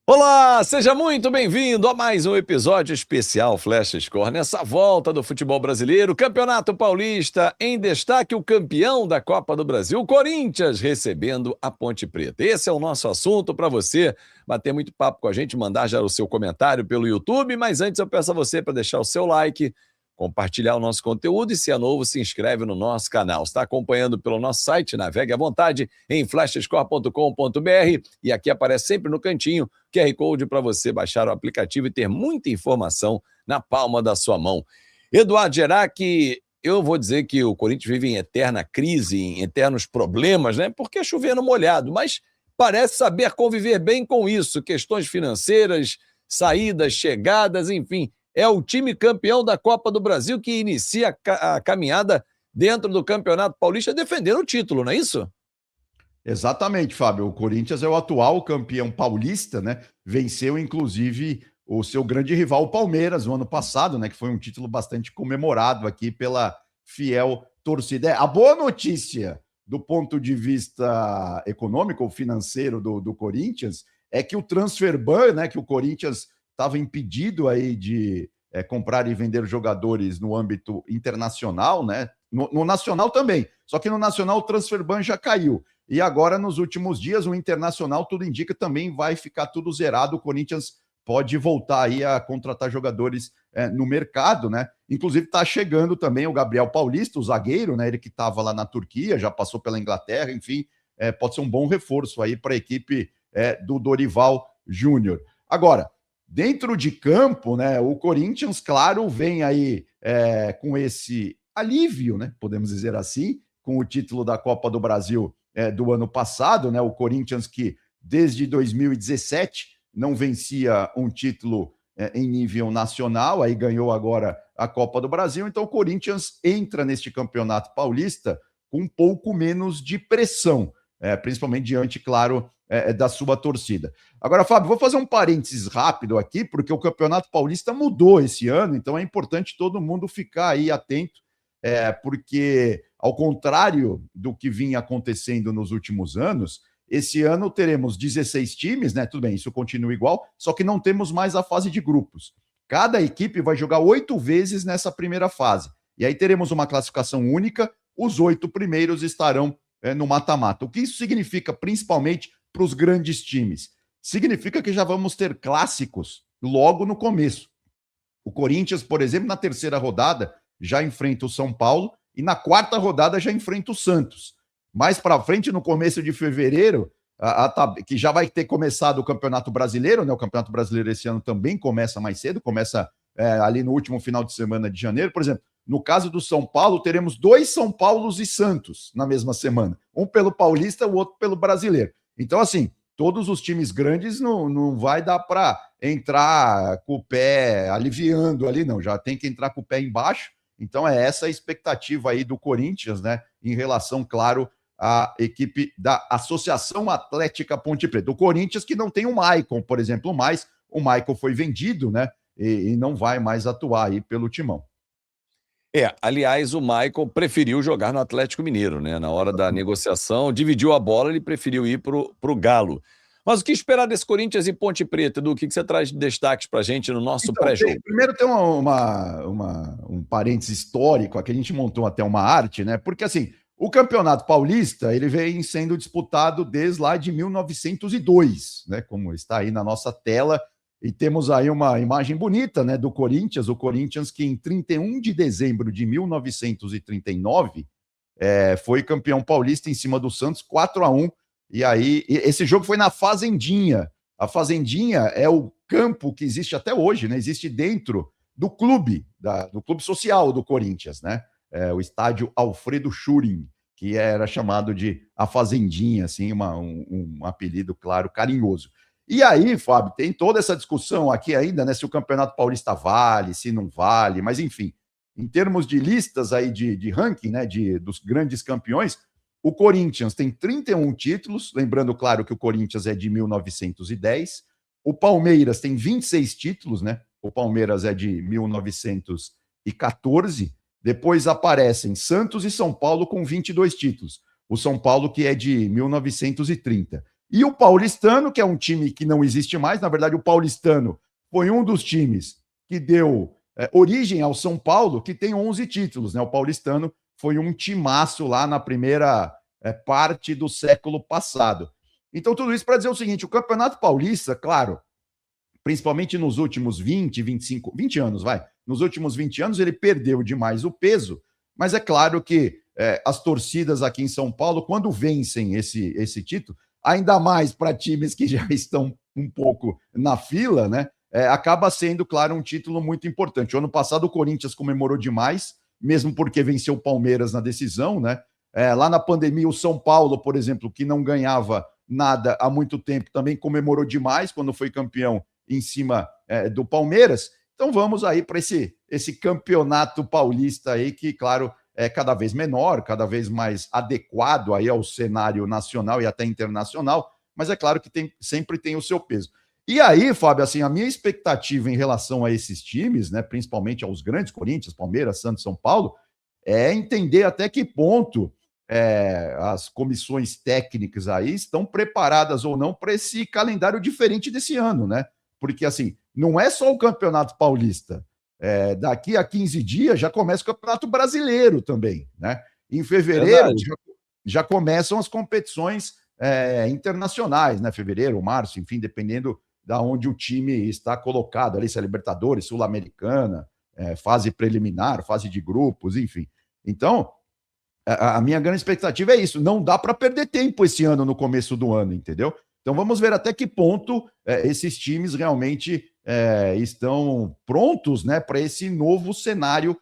Olá, seja muito bem-vindo a mais um episódio especial Flash Score. Nessa volta do futebol brasileiro, Campeonato Paulista, em destaque o campeão da Copa do Brasil, o Corinthians, recebendo a Ponte Preta. Esse é o nosso assunto para você bater muito papo com a gente, mandar já o seu comentário pelo YouTube, mas antes eu peço a você para deixar o seu like, compartilhar o nosso conteúdo e, se é novo, se inscreve no nosso canal. Está acompanhando pelo nosso site? Navegue à vontade em flashscore.com.br e aqui aparece sempre no cantinho QR Code para você baixar o aplicativo e ter muita informação na palma da sua mão. Eduardo Gerac, eu vou dizer que o Corinthians vive em eterna crise, em eternos problemas, né? Porque é chover no molhado, mas parece saber conviver bem com isso. Questões financeiras, saídas, chegadas, enfim. É o time campeão da Copa do Brasil que inicia a caminhada dentro do Campeonato Paulista defendendo o título, não é isso? Exatamente, Fábio. O Corinthians é o atual campeão paulista, né? Venceu, inclusive, o seu grande rival, o Palmeiras, no ano passado, né? Que foi um título bastante comemorado aqui pela fiel torcida. A boa notícia do ponto de vista econômico ou financeiro do Corinthians é que o transfer ban, né? Que o Corinthians estava impedido aí de comprar e vender jogadores no âmbito internacional, né? No nacional também. Só que no nacional o transfer ban já caiu. E agora, nos últimos dias, o Internacional, tudo indica, também vai ficar tudo zerado. O Corinthians pode voltar aí a contratar jogadores no mercado, né? Inclusive, está chegando também o Gabriel Paulista, o zagueiro, né? Ele que estava lá na Turquia, já passou pela Inglaterra, enfim, pode ser um bom reforço aí para a equipe do Dorival Júnior. Agora, dentro de campo, né? O Corinthians, claro, vem aí com esse alívio, né? Podemos dizer assim, com o título da Copa do Brasil do ano passado, né? O Corinthians que desde 2017 não vencia um título em nível nacional, aí ganhou agora a Copa do Brasil, então o Corinthians entra neste campeonato paulista com um pouco menos de pressão, principalmente diante, claro, da sua torcida. Agora, Fábio, vou fazer um parênteses rápido aqui, porque o Campeonato Paulista mudou esse ano, então é importante todo mundo ficar aí atento, porque, ao contrário do que vinha acontecendo nos últimos anos, esse ano teremos 16 times, né? Tudo bem, isso continua igual, só que não temos mais a fase de grupos. Cada equipe vai jogar 8 vezes nessa primeira fase. E aí teremos uma classificação única, os 8 primeiros estarão no mata-mata. O que isso significa, principalmente para os grandes times? Significa que já vamos ter clássicos logo no começo. O Corinthians, por exemplo, na terceira rodada, já enfrenta o São Paulo e na quarta rodada já enfrenta o Santos. Mais para frente, no começo de fevereiro, que já vai ter começado o Campeonato Brasileiro, né? O Campeonato Brasileiro esse ano também começa mais cedo, começa ali no último final de semana de janeiro. Por exemplo, no caso do São Paulo, teremos 2 São Paulos e Santos na mesma semana. Um pelo Paulista, o outro pelo Brasileiro. Então, assim, todos os times grandes não vai dar para entrar com o pé aliviando ali, não. Já tem que entrar com o pé embaixo. Então, é essa a expectativa aí do Corinthians, né? Em relação, claro, à equipe da Associação Atlética Ponte Preta. O Corinthians que não tem o Maicon, por exemplo, mais. O Maicon foi vendido, né? E não vai mais atuar aí pelo Timão. Aliás, o Michael preferiu jogar no Atlético Mineiro, né? Na hora da negociação, dividiu a bola, ele preferiu ir pro Galo. Mas o que esperar desse Corinthians e Ponte Preta, Edu? O que você traz de destaques pra gente no nosso Então, pré-jogo? primeiro tem um parênteses histórico, aqui a gente montou até uma arte, né? Porque assim, o Campeonato Paulista, ele vem sendo disputado desde lá de 1902, né? Como está aí na nossa tela, e temos aí uma imagem bonita, né, do Corinthians, o Corinthians que em 31 de dezembro de 1939 foi campeão paulista em cima do Santos, 4-1. E aí, esse jogo foi na Fazendinha. A Fazendinha é o campo que existe até hoje, né? Existe dentro do clube, do clube social do Corinthians, né? O estádio Alfredo Schuring, que era chamado de a Fazendinha, assim, um apelido, claro, carinhoso. E aí, Fábio, tem toda essa discussão aqui ainda, né? Se o Campeonato Paulista vale, se não vale, mas enfim, em termos de listas aí de ranking, né? Dos grandes campeões, o Corinthians tem 31 títulos, lembrando, claro, que o Corinthians é de 1910. O Palmeiras tem 26 títulos, né? O Palmeiras é de 1914. Depois aparecem Santos e São Paulo com 22 títulos. O São Paulo que é de 1930. E o Paulistano, que é um time que não existe mais, na verdade, o Paulistano foi um dos times que deu origem ao São Paulo, que tem 11 títulos, né? O Paulistano foi um timaço lá na primeira parte do século passado. Então, tudo isso para dizer o seguinte: o Campeonato Paulista, claro, principalmente nos últimos 20, 25, 20 anos, nos últimos 20 anos ele perdeu demais o peso, mas é claro que as torcidas aqui em São Paulo, quando vencem esse título, ainda mais para times que já estão um pouco na fila, né? Acaba sendo, claro, um título muito importante. O ano passado o Corinthians comemorou demais, mesmo porque venceu o Palmeiras na decisão, né? Lá na pandemia, o São Paulo, por exemplo, que não ganhava nada há muito tempo, também comemorou demais quando foi campeão em cima do Palmeiras. Então vamos aí para esse campeonato paulista aí, que, claro, é cada vez menor, cada vez mais adequado aí ao cenário nacional e até internacional, mas é claro que sempre tem o seu peso. E aí, Fábio, assim, a minha expectativa em relação a esses times, né, principalmente aos grandes, Corinthians, Palmeiras, Santos, São Paulo, é entender até que ponto as comissões técnicas aí estão preparadas ou não para esse calendário diferente desse ano, né? Porque, assim, não é só o Campeonato Paulista. Daqui a 15 dias já começa o Campeonato Brasileiro também, né? Em fevereiro já começam as competições internacionais, né? Fevereiro, março, enfim, dependendo da onde o time está colocado, ali, se é Libertadores, Sul-Americana, fase preliminar, fase de grupos, enfim. Então, a minha grande expectativa é isso. Não dá para perder tempo esse ano no começo do ano, entendeu? Então vamos ver até que ponto esses times realmente estão prontos, né, para esse novo cenário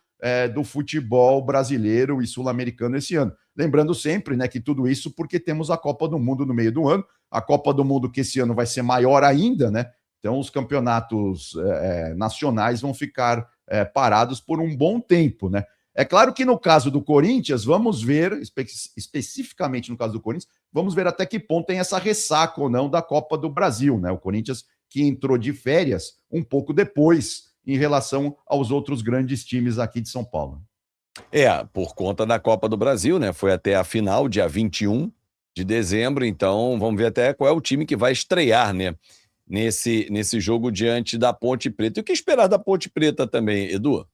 do futebol brasileiro e sul-americano esse ano. Lembrando sempre, né, que tudo isso porque temos a Copa do Mundo no meio do ano, a Copa do Mundo que esse ano vai ser maior ainda, né? Então os campeonatos nacionais vão ficar parados por um bom tempo, né? É claro que no caso do Corinthians, vamos ver, especificamente no caso do Corinthians, vamos ver até que ponto tem essa ressaca ou não da Copa do Brasil, né? O Corinthians que entrou de férias um pouco depois em relação aos outros grandes times aqui de São Paulo. Por conta da Copa do Brasil, né? Foi até a final, dia 21 de dezembro, então vamos ver até qual é o time que vai estrear, né? Nesse jogo diante da Ponte Preta. E o que esperar da Ponte Preta também, Edu?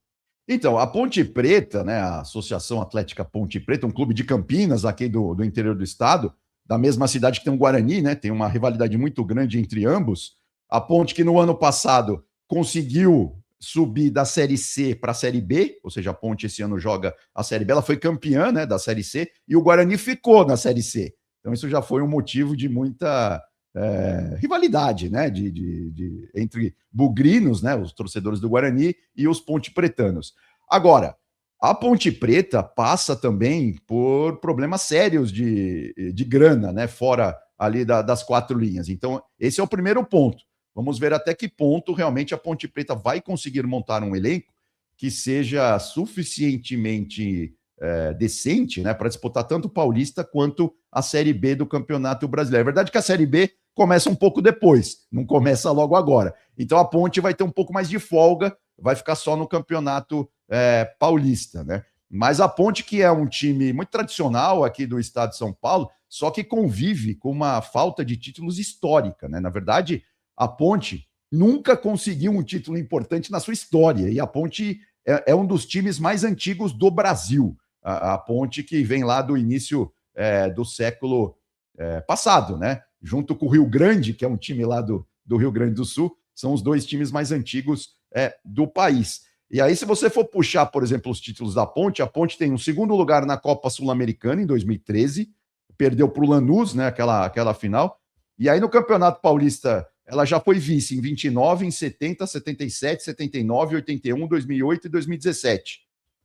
Então, a Ponte Preta, né, a Associação Atlética Ponte Preta, um clube de Campinas, aqui do interior do estado, da mesma cidade que tem o Guarani, né, tem uma rivalidade muito grande entre ambos. A Ponte que no ano passado conseguiu subir da Série C para a Série B, ou seja, a Ponte esse ano joga a Série B, ela foi campeã, né, da Série C, e o Guarani ficou na Série C. Então isso já foi um motivo de muita rivalidade, né, entre bugrinos, né, os torcedores do Guarani, e os ponte-pretanos. Agora, a Ponte Preta passa também por problemas sérios de grana, né, fora ali das quatro linhas. Então, esse é o primeiro ponto. Vamos ver até que ponto realmente a Ponte Preta vai conseguir montar um elenco que seja suficientemente decente, né, para disputar tanto o Paulista quanto a Série B do Campeonato Brasileiro. É verdade que a Série B começa um pouco depois, não começa logo agora. Então a Ponte vai ter um pouco mais de folga, vai ficar só no Campeonato Paulista, né? Mas a Ponte, que é um time muito tradicional aqui do estado de São Paulo, só que convive com uma falta de títulos histórica, né? Na verdade, a Ponte nunca conseguiu um título importante na sua história, e a Ponte é um dos times mais antigos do Brasil. A Ponte que vem lá do início do século passado, né? Junto com o Rio Grande, que é um time lá do Rio Grande do Sul, são os dois times mais antigos do país. E aí, se você for puxar, por exemplo, os títulos da Ponte, a Ponte tem um segundo lugar na Copa Sul-Americana em 2013, perdeu para o Lanús, né, aquela final. E aí, no Campeonato Paulista, ela já foi vice em 29, em 70, 77, 79, 81, 2008 e 2017.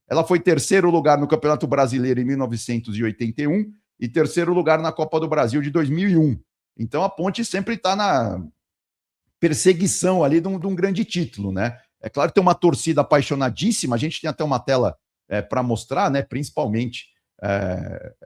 Ela foi terceiro lugar no Campeonato Brasileiro em 1981 e terceiro lugar na Copa do Brasil de 2001. Então, a Ponte sempre está na perseguição ali de um grande título, né? É claro que tem uma torcida apaixonadíssima, a gente tem até uma tela para mostrar, né? Principalmente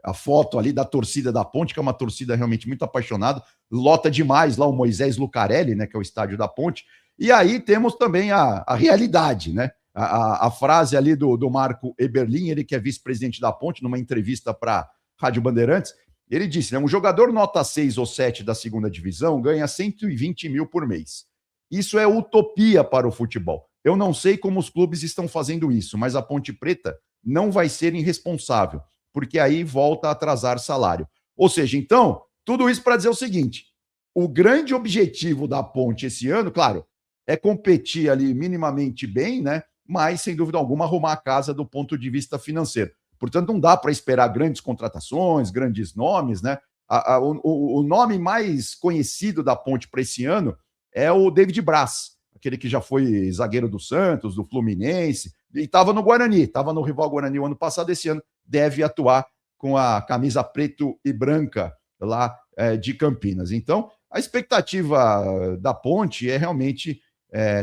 a foto ali da torcida da Ponte, que é uma torcida realmente muito apaixonada, lota demais lá o Moisés Lucarelli, né? Que é o estádio da Ponte. E aí temos também a realidade, né? A frase ali do Marco Eberlin, ele que é vice-presidente da Ponte, numa entrevista para Rádio Bandeirantes, Ele disse, né, um jogador nota 6 ou 7 da segunda divisão ganha 120 mil por mês. Isso é utopia para o futebol. Eu não sei como os clubes estão fazendo isso, mas a Ponte Preta não vai ser irresponsável, porque aí volta a atrasar salário. Ou seja, então, tudo isso para dizer o seguinte, o grande objetivo da Ponte esse ano, claro, é competir ali minimamente bem, né? Mas, sem dúvida alguma, arrumar a casa do ponto de vista financeiro. Portanto, não dá para esperar grandes contratações, grandes nomes, né? O nome mais conhecido da Ponte para esse ano é o David Braz, aquele que já foi zagueiro do Santos, do Fluminense, e estava no Guarani, estava no rival Guarani o ano passado, esse ano deve atuar com a camisa preto e branca lá de Campinas. Então, a expectativa da Ponte é realmente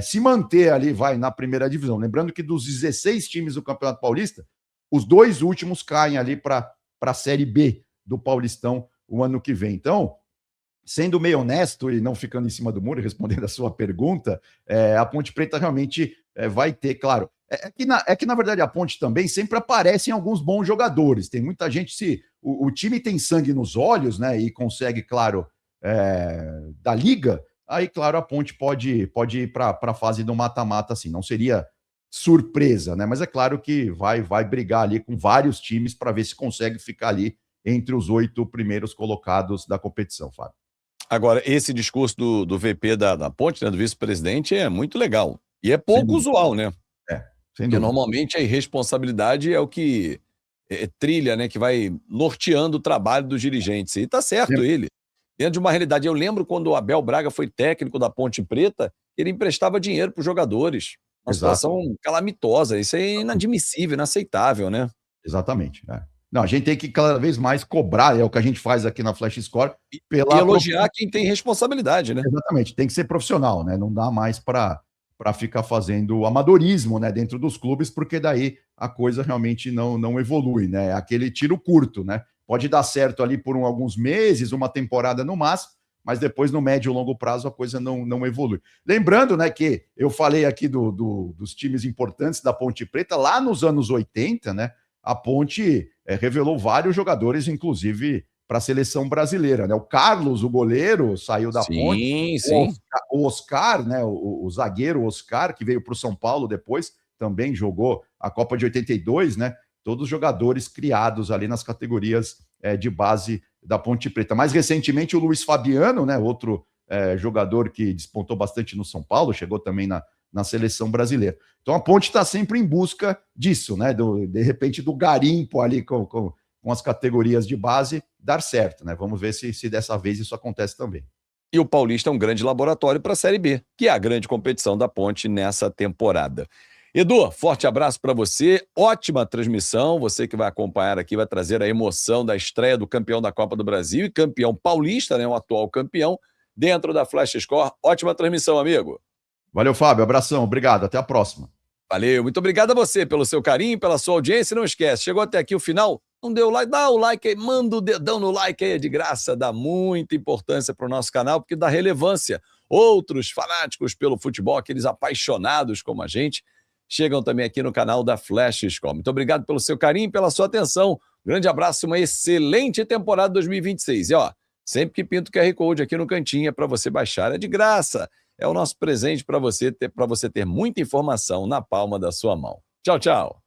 se manter ali, vai, na primeira divisão. Lembrando que dos 16 times do Campeonato Paulista, os 2 últimos caem ali para a Série B do Paulistão o ano que vem. Então, sendo meio honesto e não ficando em cima do muro, respondendo a sua pergunta, a Ponte Preta realmente vai ter, claro. É que, na verdade, a Ponte também sempre aparecem alguns bons jogadores. Tem muita gente, se o time tem sangue nos olhos, né, e consegue, claro, da Liga, aí, claro, a Ponte pode ir para a fase do mata-mata, assim. Não seria surpresa, né? Mas é claro que vai brigar ali com vários times para ver se consegue ficar ali entre os 8 primeiros colocados da competição, Fábio. Agora, esse discurso do VP da Ponte, né, do vice-presidente, é muito legal. E é pouco usual, né? Sem Porque dúvida. normalmente a irresponsabilidade é o que trilha, né, que vai norteando o trabalho dos dirigentes. E tá certo ele. Dentro de uma realidade. Eu lembro quando o Abel Braga foi técnico da Ponte Preta, ele emprestava dinheiro para os jogadores. Uma situação calamitosa. Isso é inadmissível, inaceitável, né? Exatamente. Não, a gente tem que cada vez mais cobrar, é o que a gente faz aqui na Flash Score, E elogiar quem tem responsabilidade, né? Exatamente, tem que ser profissional, né? Não dá mais para ficar fazendo amadorismo, né, dentro dos clubes, porque daí a coisa realmente não evolui, né? Aquele tiro curto, né? Pode dar certo ali por alguns meses, uma temporada no máximo, mas depois no médio e longo prazo a coisa não evolui. Lembrando, né, que eu falei aqui dos times importantes da Ponte Preta, lá nos anos 80, né? A Ponte revelou vários jogadores, inclusive para a seleção brasileira, né? O Carlos, o goleiro, saiu da Ponte. Sim. O Oscar, né? O zagueiro Oscar, que veio para o São Paulo depois, também jogou a Copa de 82, né? Todos jogadores criados ali nas categorias de base da Ponte Preta. Mais recentemente, o Luiz Fabiano, né? Outro jogador que despontou bastante no São Paulo, chegou também na seleção brasileira. Então a Ponte está sempre em busca disso, né? De repente, do garimpo ali com as categorias de base dar certo, né? Vamos ver se dessa vez isso acontece também. E o Paulista é um grande laboratório para a Série B, que é a grande competição da Ponte nessa temporada. Edu, forte abraço para você, ótima transmissão, você que vai acompanhar aqui, vai trazer a emoção da estreia do campeão da Copa do Brasil e campeão paulista, né, o atual campeão, dentro da Flash Score. Ótima transmissão, amigo. Valeu, Fábio, abração, obrigado, até a próxima. Valeu, muito obrigado a você pelo seu carinho, pela sua audiência. Não esquece, chegou até aqui o final, não deu like, dá o like aí, manda o dedão no like aí, é de graça, dá muita importância para o nosso canal, porque dá relevância. Outros fanáticos pelo futebol, aqueles apaixonados como a gente, chegam também aqui no canal da Flash Score. Muito obrigado pelo seu carinho, pela sua atenção. Grande abraço, uma excelente temporada 2026. E ó, sempre que pinta o QR Code aqui no cantinho é para você baixar, é de graça. É o nosso presente para você ter muita informação na palma da sua mão. Tchau, tchau.